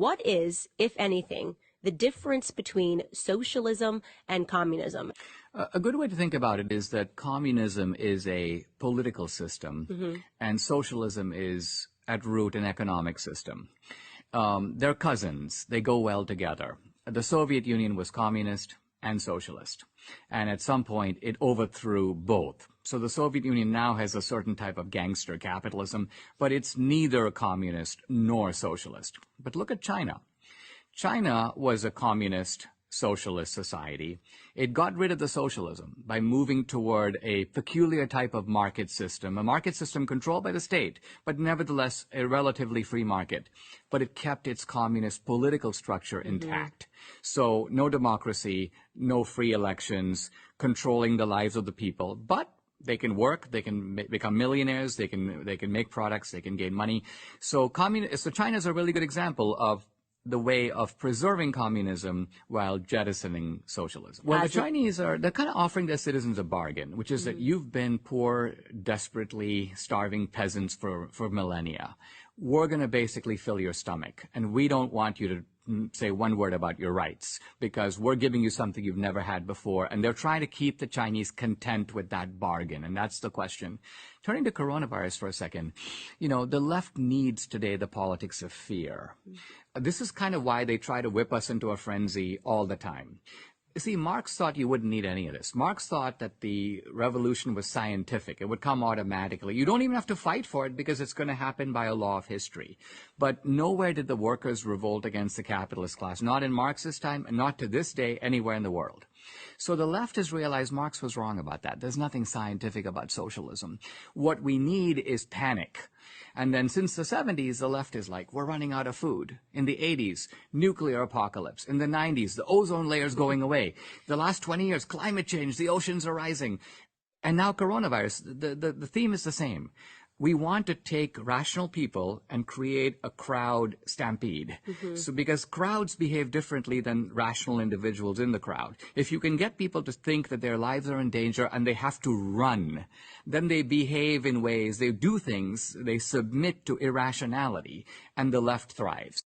What is, if anything, the difference between socialism and communism? A good way to think about it is that communism is a political system, Hmm. and socialism is at root an economic system. They're cousins. They go well together. The Soviet Union was communist and socialist, and at some point it overthrew both. So the Soviet Union now has a certain type of gangster capitalism, but it's neither communist nor socialist. But look at China. China was a communist socialist society. It got rid of the socialism by moving toward a peculiar type of market system, a market system controlled by the state, but nevertheless a relatively free market. But it kept its communist political structure intact. So no democracy, no free elections, controlling the lives of the people, but they can work, they can become millionaires, they can make products, they can gain money. So China is a really good example of the way of preserving communism while jettisoning socialism. Well, the Chinese they're kind of offering their citizens a bargain, which is that you've been poor, desperately starving peasants for millennia. We're going to basically fill your stomach, and we don't want you to say one word about your rights because we're giving you something you've never had before. And they're trying to keep the Chinese content with that bargain. And that's the question. Turning to coronavirus for a second, the left needs today the politics of fear. This is kind of why they try to whip us into a frenzy all the time. See, Marx thought you wouldn't need any of this. Marx thought that the revolution was scientific. It would come automatically. You don't even have to fight for it because it's going to happen by a law of history. But nowhere did the workers revolt against the capitalist class, not in Marx's time and not to this day anywhere in the world. So the left has realized Marx was wrong about that. There's nothing scientific about socialism. What we need is panic. And then since the 70s, the left is like, we're running out of food. In the 80s, nuclear apocalypse. In the 90s, the ozone layer's going away. The last 20 years, climate change, the oceans are rising. And now coronavirus, the theme is the same. We want to take rational people and create a crowd stampede. So because crowds behave differently than rational individuals in the crowd. If you can get people to think that their lives are in danger and they have to run, then they behave in ways, they do things, they submit to irrationality, and the left thrives.